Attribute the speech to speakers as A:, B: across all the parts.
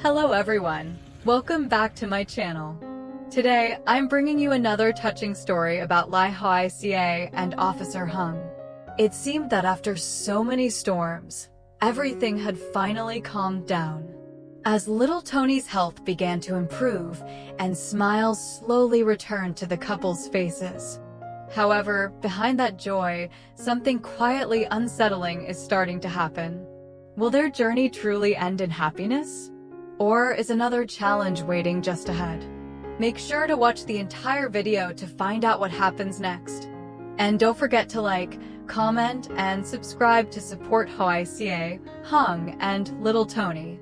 A: Hello everyone, welcome back to my channel. Today, I'm bringing you another touching story about Ly Hoai Ca and Officer Hùng. It seemed that after so many storms, everything had finally calmed down. As little Tony's health began to improve and smiles slowly returned to the couple's faces. However, behind that joy, something quietly unsettling is starting to happen. Will their journey truly end in happiness? Or is another challenge waiting just ahead? Make sure to watch the entire video to find out what happens next. And don't forget to like, comment, and subscribe to support Hoai Ca, Hùng, and little Tony.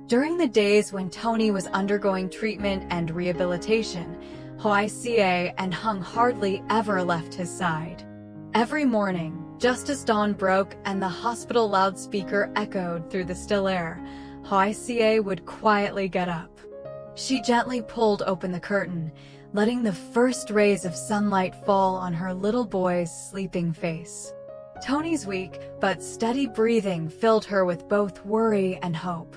A: During the days when Tony was undergoing treatment and rehabilitation, Hoai Ca and Hùng hardly ever left his side. Every morning, just as dawn broke and the hospital loudspeaker echoed through the still air, Hoai Ca would quietly get up. She gently pulled open the curtain, letting the first rays of sunlight fall on her little boy's sleeping face. Tony's weak but steady breathing filled her with both worry and hope.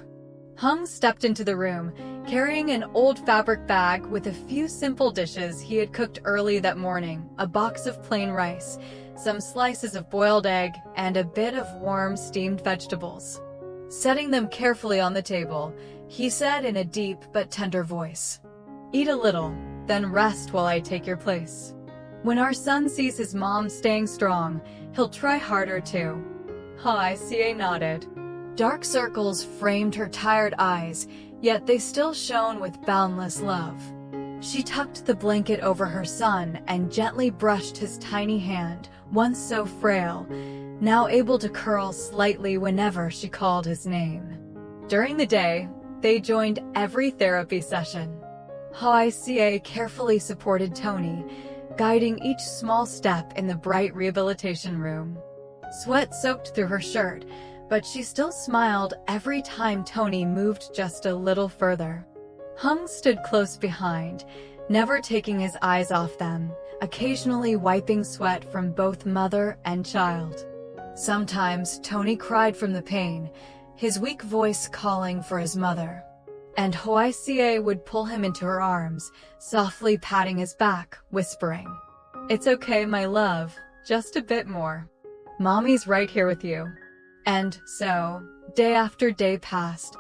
A: Hùng stepped into the room, carrying an old fabric bag with a few simple dishes he had cooked early that morning, a box of plain rice, some slices of boiled egg, and a bit of warm steamed vegetables. Setting them carefully on the table, he said in a deep but tender voice, "Eat a little, then rest while I take your place. When our son sees his mom staying strong, he'll try harder too." Hoai Ca nodded. Dark circles framed her tired eyes, yet they still shone with boundless love. She tucked the blanket over her son and gently brushed his tiny hand, once so frail, now able to curl slightly whenever she called his name. During the day, they joined every therapy session. Hoai Ca carefully supported Tony, guiding each small step in the bright rehabilitation room. Sweat soaked through her shirt, but she still smiled every time Tony moved just a little further. Hùng stood close behind, never taking his eyes off them, occasionally wiping sweat from both mother and child. Sometimes Tony cried from the pain, his weak voice calling for his mother. And Hoai Ca would pull him into her arms, softly patting his back, whispering, "It's okay, my love, just a bit more. Mommy's right here with you." And so, day after day passed,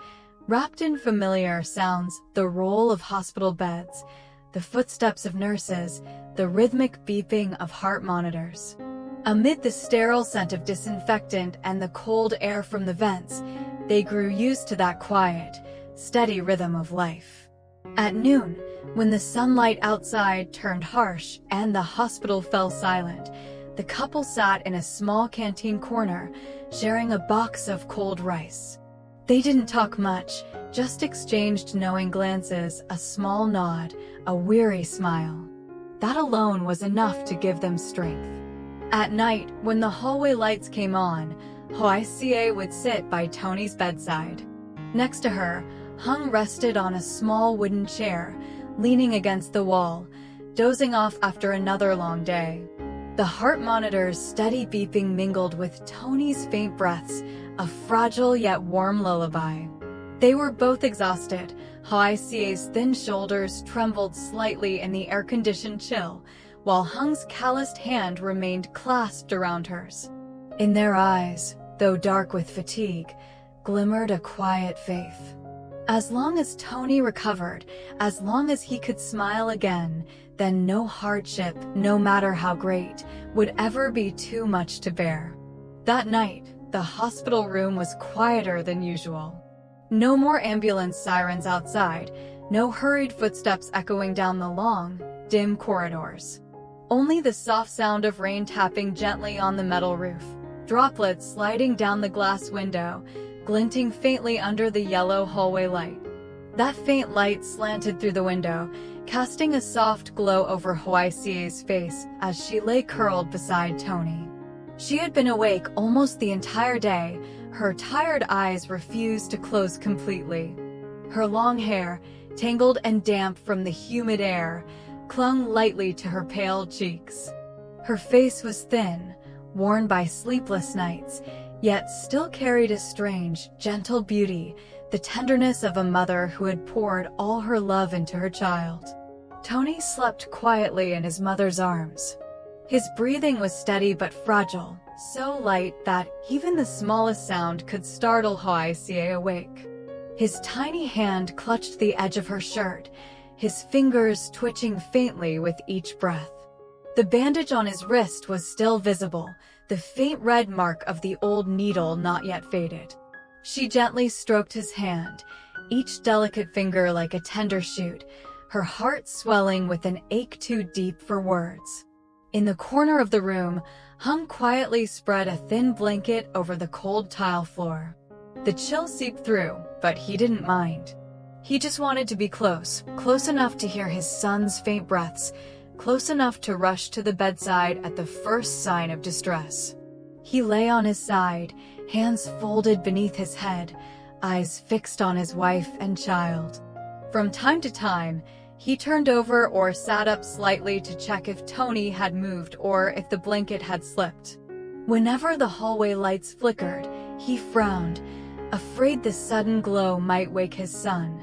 A: wrapped in familiar sounds, the roll of hospital beds, the footsteps of nurses, the rhythmic beeping of heart monitors. Amid the sterile scent of disinfectant and the cold air from the vents, they grew used to that quiet, steady rhythm of life. At noon, when the sunlight outside turned harsh and the hospital fell silent, the couple sat in a small canteen corner, sharing a box of cold rice. They didn't talk much, just exchanged knowing glances, a small nod, a weary smile. That alone was enough to give them strength. At night, when the hallway lights came on, Hoai Ca would sit by Tony's bedside. Next to her, Hùng rested on a small wooden chair, leaning against the wall, dozing off after another long day. The heart monitor's steady beeping mingled with Tony's faint breaths, a fragile yet warm lullaby. They were both exhausted. Hoai Ca's thin shoulders trembled slightly in the air-conditioned chill, while Hung's calloused hand remained clasped around hers. In their eyes, though dark with fatigue, glimmered a quiet faith. As long as Tony recovered, as long as he could smile again, then no hardship, no matter how great, would ever be too much to bear. That night, the hospital room was quieter than usual. No more ambulance sirens outside, no hurried footsteps echoing down the long, dim corridors. Only the soft sound of rain tapping gently on the metal roof, droplets sliding down the glass window, glinting faintly under the yellow hallway light. That faint light slanted through the window, casting a soft glow over Hoai Ca's face as she lay curled beside Tony. She had been awake almost the entire day, her tired eyes refused to close completely. Her long hair, tangled and damp from the humid air, clung lightly to her pale cheeks. Her face was thin, worn by sleepless nights, yet still carried a strange, gentle beauty the tenderness of a mother who had poured all her love into her child. Tony slept quietly in his mother's arms. His breathing was steady but fragile, so light that even the smallest sound could startle Hoai Ca awake. His tiny hand clutched the edge of her shirt, his fingers twitching faintly with each breath. The bandage on his wrist was still visible, the faint red mark of the old needle not yet faded. She gently stroked his hand, each delicate finger like a tender shoot, her heart swelling with an ache too deep for words. In the corner of the room, Hùng quietly spread a thin blanket over the cold tile floor. The chill seeped through, but he didn't mind. He just wanted to be close enough to hear his son's faint breaths, close enough to rush to the bedside at the first sign of distress. He lay on his side, hands folded beneath his head, eyes fixed on his wife and child. From time to time, he turned over or sat up slightly to check if Tony had moved or if the blanket had slipped. Whenever the hallway lights flickered, he frowned, afraid the sudden glow might wake his son.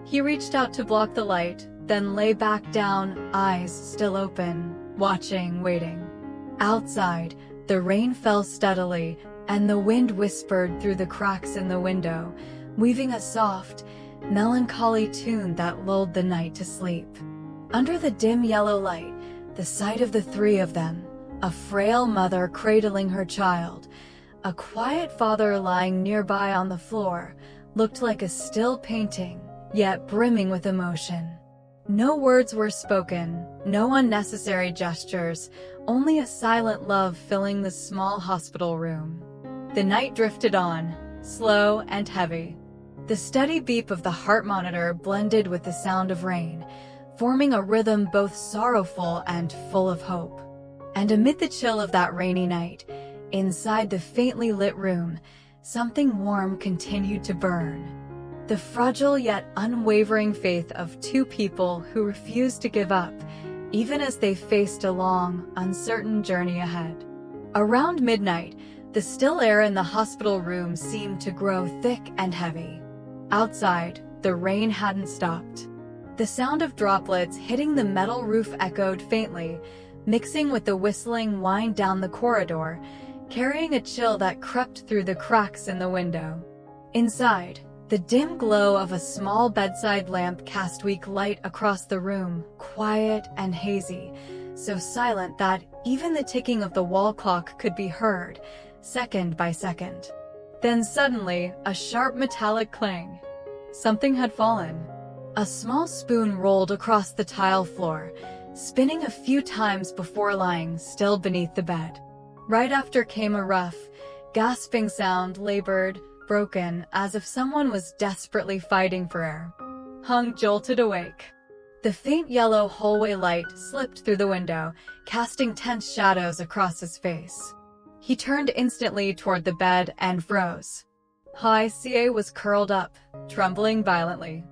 A: He reached out to block the light, then lay back down, eyes still open, watching, waiting. Outside, the rain fell steadily, and the wind whispered through the cracks in the window, weaving a soft, melancholy tune that lulled the night to sleep. Under the dim yellow light, the sight of the three of them, a frail mother cradling her child, a quiet father lying nearby on the floor, looked like a still painting, yet brimming with emotion. No words were spoken, no unnecessary gestures, only a silent love filling the small hospital room. The night drifted on, slow and heavy. The steady beep of the heart monitor blended with the sound of rain, forming a rhythm both sorrowful and full of hope. And amid the chill of that rainy night, inside the faintly lit room, something warm continued to burn. The fragile yet unwavering faith of two people who refused to give up, even as they faced a long, uncertain journey ahead. Around midnight, the still air in the hospital room seemed to grow thick and heavy. Outside, the rain hadn't stopped. The sound of droplets hitting the metal roof echoed faintly, mixing with the whistling wind down the corridor, carrying a chill that crept through the cracks in the window. Inside, the dim glow of a small bedside lamp cast weak light across the room, quiet and hazy, so silent that even the ticking of the wall clock could be heard, second by second. Then suddenly, a sharp metallic clang. Something had fallen. A small spoon rolled across the tile floor, spinning a few times before lying still beneath the bed. Right after came a rough, gasping sound, labored, broken, as if someone was desperately fighting for air. Hùng jolted awake. The faint yellow hallway light slipped through the window, casting tense shadows across his face. He turned instantly toward the bed and froze. Hoai Ca was curled up, trembling violently.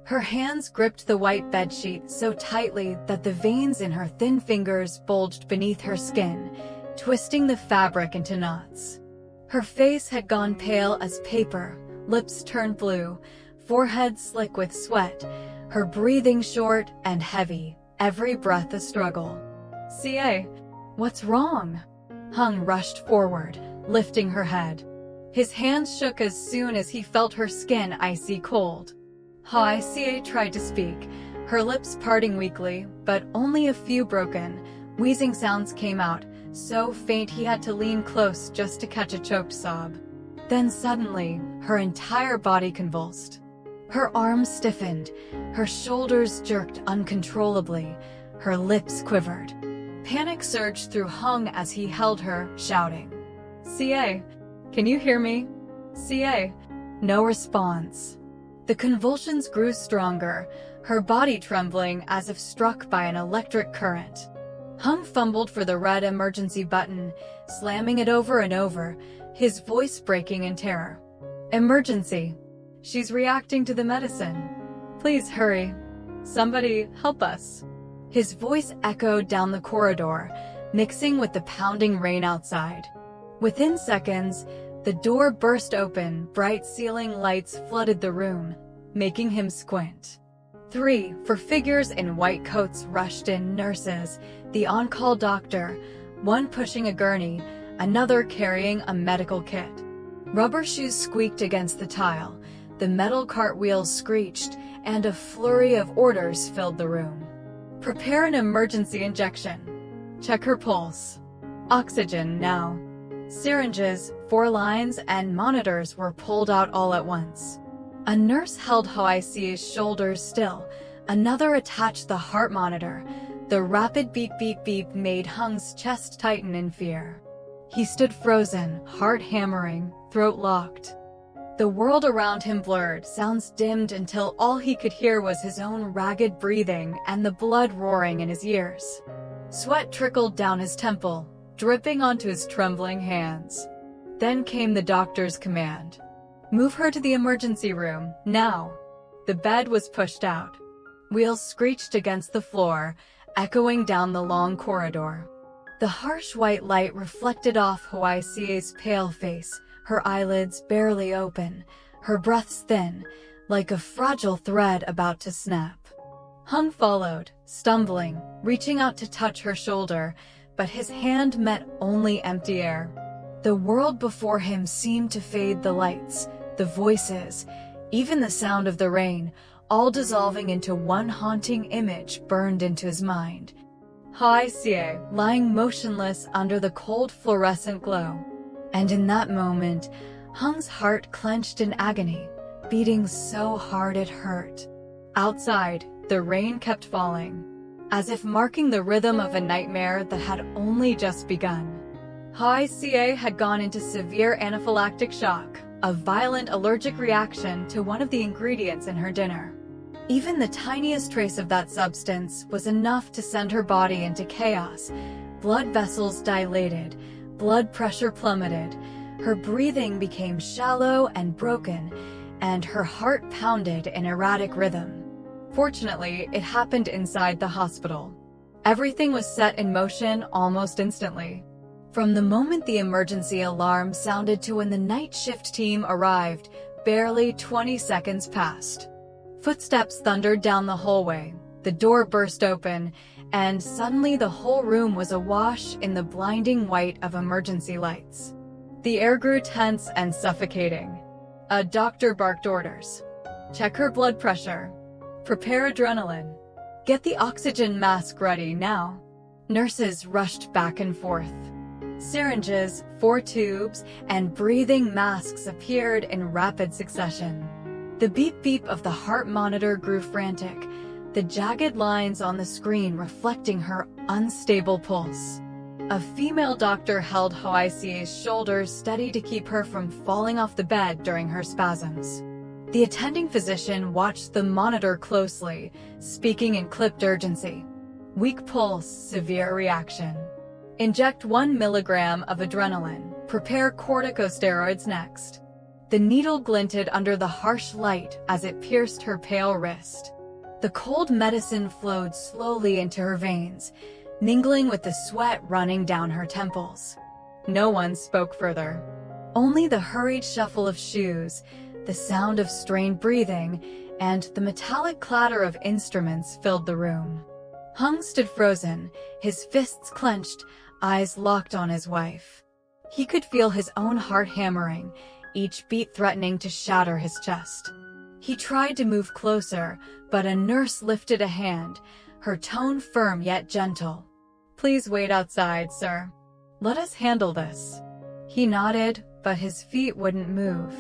A: Her hands gripped the white bedsheet so tightly that the veins in her thin fingers bulged beneath her skin, twisting the fabric into knots. Her face had gone pale as paper, lips turned blue, forehead slick with sweat, her breathing short and heavy, every breath a struggle. Ca, what's wrong? Hùng rushed forward, lifting her head. His hands shook as soon as he felt her skin icy cold. Hoai Ca tried to speak, her lips parting weakly, but only a few broken, wheezing sounds came out, so faint he had to lean close just to catch a choked sob. Then suddenly, her entire body convulsed. Her arms stiffened, her shoulders jerked uncontrollably, her lips quivered. Panic surged through Hùng as he held her, shouting, "Ca, can you hear me? Ca." No response. The convulsions grew stronger, her body trembling as if struck by an electric current. Hùng fumbled for the red emergency button, slamming it over and over, his voice breaking in terror. "Emergency. She's reacting to the medicine. Please hurry. Somebody help us." His voice echoed down the corridor, mixing with the pounding rain outside. Within seconds, The door burst open, bright ceiling lights flooded the room, making him squint. 3 figures in white coats rushed in: nurses, the on-call doctor, one pushing a gurney, another carrying a medical kit. Rubber shoes squeaked against the tile, the metal cartwheels screeched, and a flurry of orders filled the room. Prepare an emergency injection. Check her pulse. Oxygen now. Syringes, 4 lines, and monitors were pulled out all at once. A nurse held Hoai Ca's shoulders still, another attached the heart monitor. The rapid beep beep beep made Hung's chest tighten in fear. He stood frozen, heart hammering, throat locked. The world around him blurred, sounds dimmed until all he could hear was his own ragged breathing and the blood roaring in his ears. Sweat trickled down his temple, dripping onto his trembling hands. Then came the doctor's command. Move her to the emergency room, now. The bed was pushed out. Wheels screeched against the floor, echoing down the long corridor. The harsh white light reflected off Hoai Ca's pale face, her eyelids barely open, her breaths thin, like a fragile thread about to snap. Hung followed, stumbling, reaching out to touch her shoulder, but his hand met only empty air. The world before him seemed to fade, the lights, the voices, even the sound of the rain, all dissolving into one haunting image burned into his mind. Hoai Ca, lying motionless under the cold fluorescent glow. And in that moment, Hung's heart clenched in agony, beating so hard it hurt. Outside, the rain kept falling, as if marking the rhythm of a nightmare that had only just begun. Hoai Ca had gone into severe anaphylactic shock, a violent allergic reaction to one of the ingredients in her dinner. Even the tiniest trace of that substance was enough to send her body into chaos. Blood vessels dilated, blood pressure plummeted, her breathing became shallow and broken, and her heart pounded in erratic rhythm. Fortunately, it happened inside the hospital. Everything was set in motion almost instantly. From the moment the emergency alarm sounded to when the night shift team arrived, barely 20 seconds passed. Footsteps thundered down the hallway, the door burst open, and suddenly the whole room was awash in the blinding white of emergency lights. The air grew tense and suffocating. A doctor barked orders. Check her blood pressure. Prepare adrenaline. Get the oxygen mask ready now. Nurses rushed back and forth. Syringes, 4 tubes, and breathing masks appeared in rapid succession. The beep-beep of the heart monitor grew frantic, the jagged lines on the screen reflecting her unstable pulse. A female doctor held Hoai Ca's shoulders steady to keep her from falling off the bed during her spasms. The attending physician watched the monitor closely, speaking in clipped urgency. Weak pulse, severe reaction. Inject 1 milligram of adrenaline. Prepare corticosteroids next. The needle glinted under the harsh light as it pierced her pale wrist. The cold medicine flowed slowly into her veins, mingling with the sweat running down her temples. No one spoke further. Only the hurried shuffle of shoes, the sound of strained breathing, and the metallic clatter of instruments filled the room. Hung stood frozen, his fists clenched, eyes locked on his wife. He could feel his own heart hammering, each beat threatening to shatter his chest. He tried to move closer, but a nurse lifted a hand, her tone firm yet gentle. Please wait outside, sir. Let us handle this. He nodded, but his feet wouldn't move.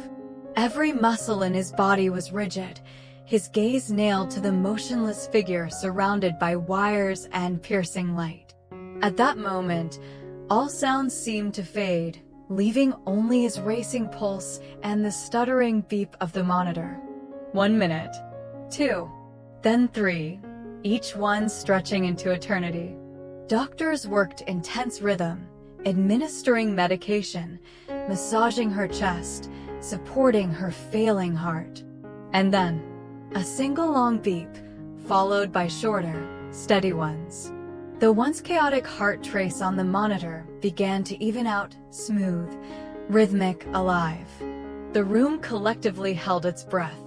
A: Every muscle in his body was rigid, his gaze nailed to the motionless figure surrounded by wires and piercing light. At that moment, all sounds seemed to fade, leaving only his racing pulse and the stuttering beep of the monitor. 1 minute. 2. Then 3. Each one stretching into eternity. Doctors worked in tense rhythm, administering medication, massaging her chest, supporting her failing heart. And then, a single long beep, followed by shorter, steady ones. The once chaotic heart trace on the monitor began to even out, smooth, rhythmic, alive. The room collectively held its breath.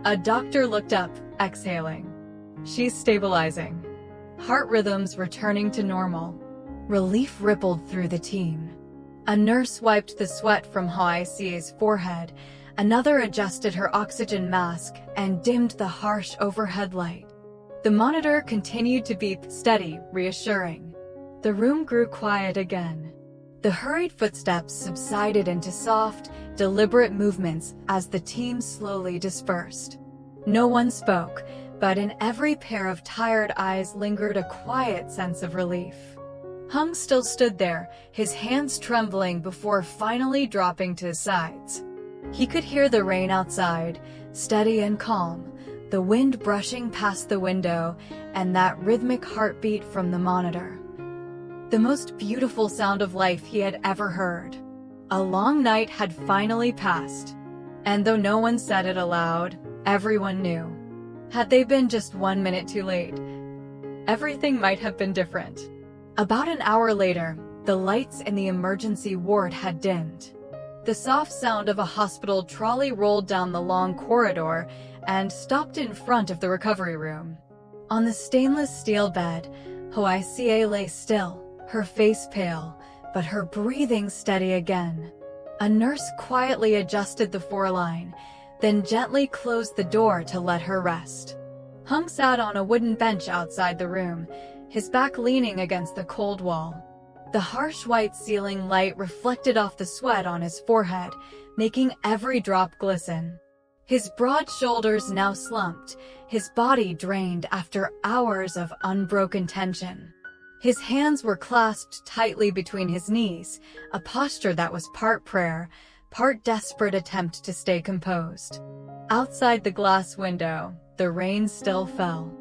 A: A doctor looked up, exhaling. She's stabilizing. Heart rhythms returning to normal. Relief rippled through the team. A nurse wiped the sweat from Hoai Ca's forehead. Another adjusted her oxygen mask and dimmed the harsh overhead light. The monitor continued to beep, steady, reassuring. The room grew quiet again. The hurried footsteps subsided into soft, deliberate movements as the team slowly dispersed. No one spoke, but in every pair of tired eyes lingered a quiet sense of relief. Hùng still stood there, his hands trembling before finally dropping to his sides. He could hear the rain outside, steady and calm, the wind brushing past the window, and that rhythmic heartbeat from the monitor. The most beautiful sound of life he had ever heard. A long night had finally passed. And though no one said it aloud, everyone knew. Had they been just 1 minute too late, everything might have been different. About an hour later, the lights in the emergency ward had dimmed. The soft sound of a hospital trolley rolled down the long corridor and stopped in front of the recovery room. On the stainless steel bed, Hoai Ca lay still, her face pale, but her breathing steady again. A nurse quietly adjusted the foreline, then gently closed the door to let her rest. Hùng sat on a wooden bench outside the room, his back leaning against the cold wall. The harsh white ceiling light reflected off the sweat on his forehead, making every drop glisten. His broad shoulders now slumped, his body drained after hours of unbroken tension. His hands were clasped tightly between his knees, a posture that was part prayer, part desperate attempt to stay composed. Outside the glass window, the rain still fell.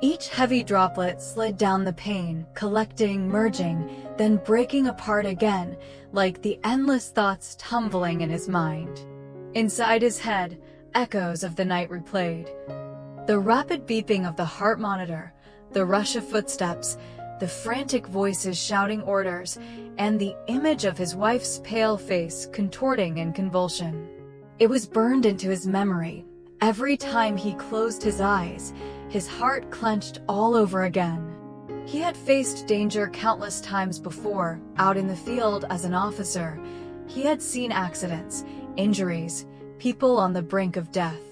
A: Each heavy droplet slid down the pane, collecting, merging, then breaking apart again, like the endless thoughts tumbling in his mind. Inside his head, echoes of the night replayed. The rapid beeping of the heart monitor, the rush of footsteps, the frantic voices shouting orders, and the image of his wife's pale face contorting in convulsion. It was burned into his memory. Every time he closed his eyes, his heart clenched all over again. He had faced danger countless times before, out in the field as an officer. He had seen accidents, injuries, people on the brink of death.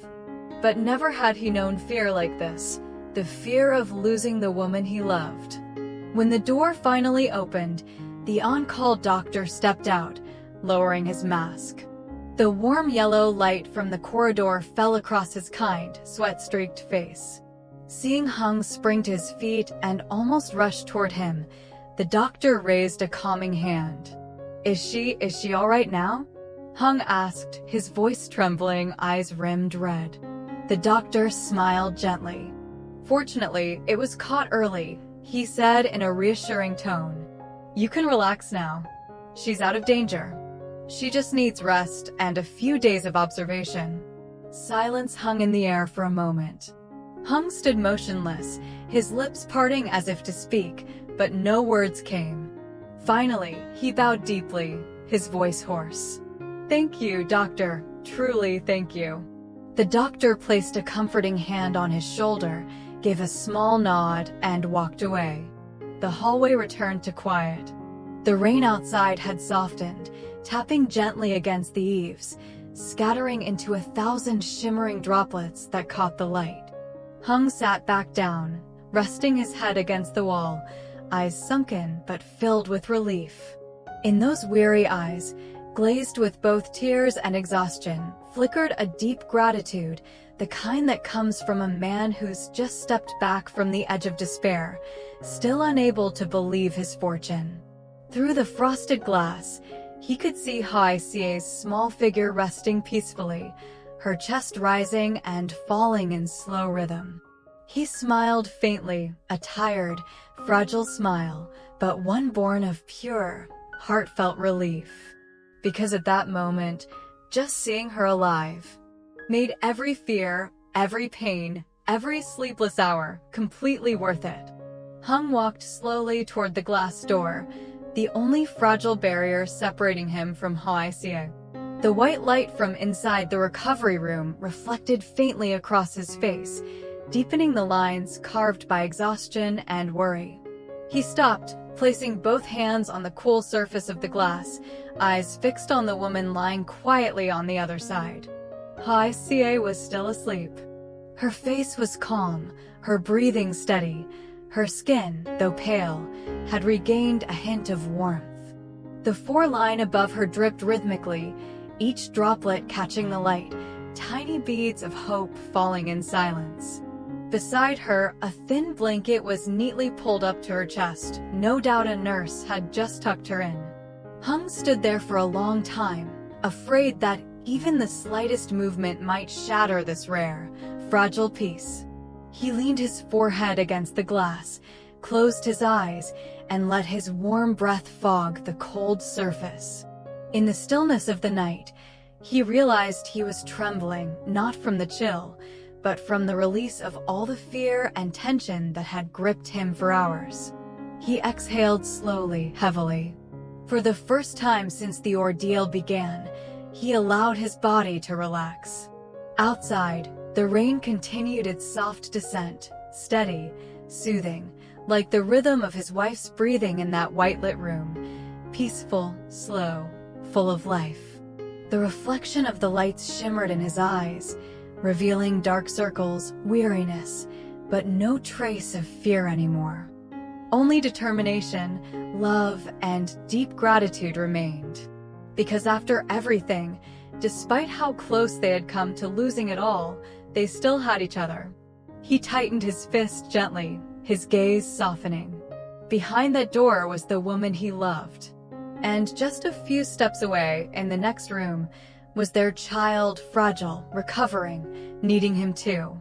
A: But never had he known fear like this, the fear of losing the woman he loved. When the door finally opened, the on-call doctor stepped out, lowering his mask. The warm yellow light from the corridor fell across his kind, sweat-streaked face. Seeing Hùng spring to his feet and almost rush toward him, the doctor raised a calming hand. Is she all right now?" Hùng asked, his voice trembling, eyes rimmed red. The doctor smiled gently. "Fortunately, it was caught early," he said in a reassuring tone. "You can relax now. She's out of danger. She just needs rest and a few days of observation." Silence hung in the air for a moment. Hùng stood motionless, his lips parting as if to speak, but no words came. Finally, he bowed deeply, his voice hoarse. "Thank you, doctor. Truly thank you." The doctor placed a comforting hand on his shoulder, gave a small nod, and walked away. The hallway returned to quiet. The rain outside had softened, tapping gently against the eaves, scattering into 1,000 shimmering droplets that caught the light. Hùng sat back down, resting his head against the wall, eyes sunken but filled with relief. In those weary eyes, glazed with both tears and exhaustion, flickered a deep gratitude, the kind that comes from a man who's just stepped back from the edge of despair, still unable to believe his fortune. Through the frosted glass, he could see Hoai Ca's small figure resting peacefully, her chest rising and falling in slow rhythm. He smiled faintly, a tired, fragile smile, but one born of pure, heartfelt relief. Because at that moment, just seeing her alive made every fear, every pain, every sleepless hour completely worth it. Hùng walked slowly toward the glass door, the only fragile barrier separating him from Hoai Ca. The white light from inside the recovery room reflected faintly across his face, deepening the lines carved by exhaustion and worry. He stopped, placing both hands on the cool surface of the glass, eyes fixed on the woman lying quietly on the other side. Hoai Ca was still asleep. Her face was calm, her breathing steady. Her skin, though pale, had regained a hint of warmth. The 4-line above her dripped rhythmically, each droplet catching the light, tiny beads of hope falling in silence. Beside her, a thin blanket was neatly pulled up to her chest. No doubt a nurse had just tucked her in. Hùng stood there for a long time, afraid that even the slightest movement might shatter this rare, fragile piece. He leaned his forehead against the glass, closed his eyes, and let his warm breath fog the cold surface. In the stillness of the night, he realized he was trembling, not from the chill, but from the release of all the fear and tension that had gripped him for hours. He exhaled slowly, heavily. For the first time since the ordeal began, he allowed his body to relax. Outside, the rain continued its soft descent, steady, soothing, like the rhythm of his wife's breathing in that white-lit room, peaceful, slow, full of life. The reflection of the lights shimmered in his eyes, revealing dark circles, weariness, but no trace of fear anymore. Only determination, love, and deep gratitude remained. Because after everything, despite how close they had come to losing it all, they still had each other. He tightened his fist gently, his gaze softening. Behind that door was the woman he loved. And just a few steps away, in the next room, was their child, fragile, recovering, needing him too.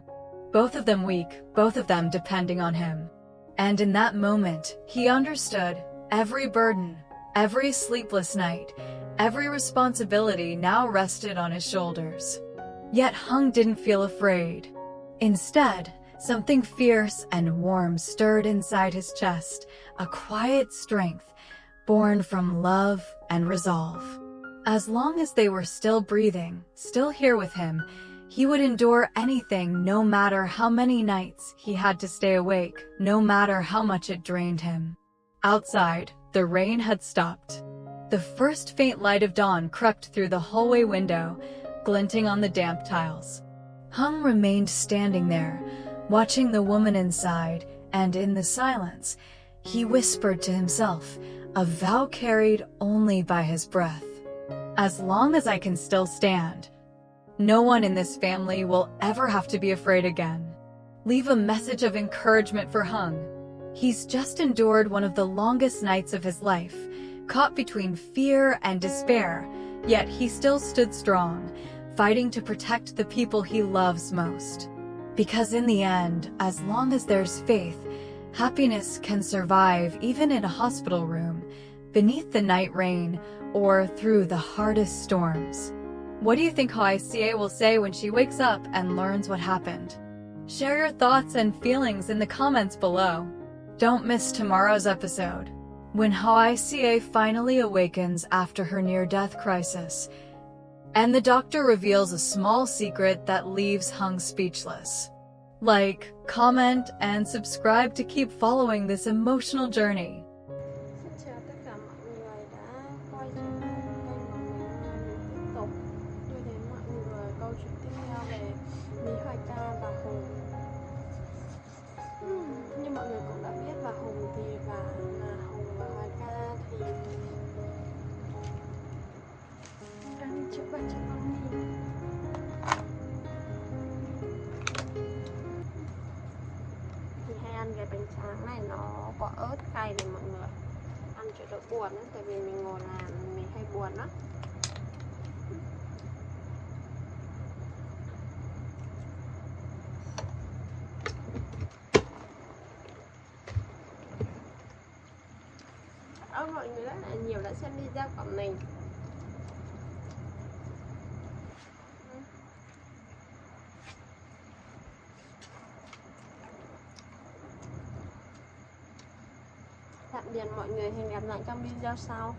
A: Both of them weak, both of them depending on him. And in that moment, he understood every burden, every sleepless night, every responsibility now rested on his shoulders. Yet Hùng didn't feel afraid. Instead, something fierce and warm stirred inside his chest, a quiet strength, born from love and resolve. As long as they were still breathing, still here with him, he would endure anything, no matter how many nights he had to stay awake, no matter how much it drained him. Outside, the rain had stopped. The first faint light of dawn crept through the hallway window, glinting on the damp tiles. Hùng remained standing there, watching the woman inside, and in the silence, he whispered to himself, a vow carried only by his breath. As long as I can still stand, no one in this family will ever have to be afraid again. Leave a message of encouragement for Hùng. He's just endured one of the longest nights of his life, caught between fear and despair, yet he still stood strong, fighting to protect the people he loves most. Because in the end, as long as there's faith, happiness can survive even in a hospital room, beneath the night rain, or through the hardest storms. What do you think Hoai Ca will say when she wakes up and learns what happened? Share your thoughts and feelings in the comments below. Don't miss tomorrow's episode, when Hoai Ca finally awakens after her near-death crisis, and the doctor reveals a small secret that leaves Hùng speechless. Like, comment, and subscribe to keep following this emotional journey.
B: Xin chào tất cả mọi người đã quay trở lại với kênh của mình tiếp tục đưa đến mọi người câu chuyện tiếp theo về Ly Hoai Ca và Hùng. Như mọi người cũng đã biết là Hùng và Hoài Ca thì đang đi chữa bệnh cho con đi. Thì hay ăn cái bánh tráng này, nó có ớt cay này mọi người, ăn cho đỡ buồn ấy, tại vì mình ngồi làm mình hay buồn lắm. Cảm ơn mọi người rất là nhiều đã xem video của mình. Tạm biệt mọi người, hẹn gặp lại trong video sau.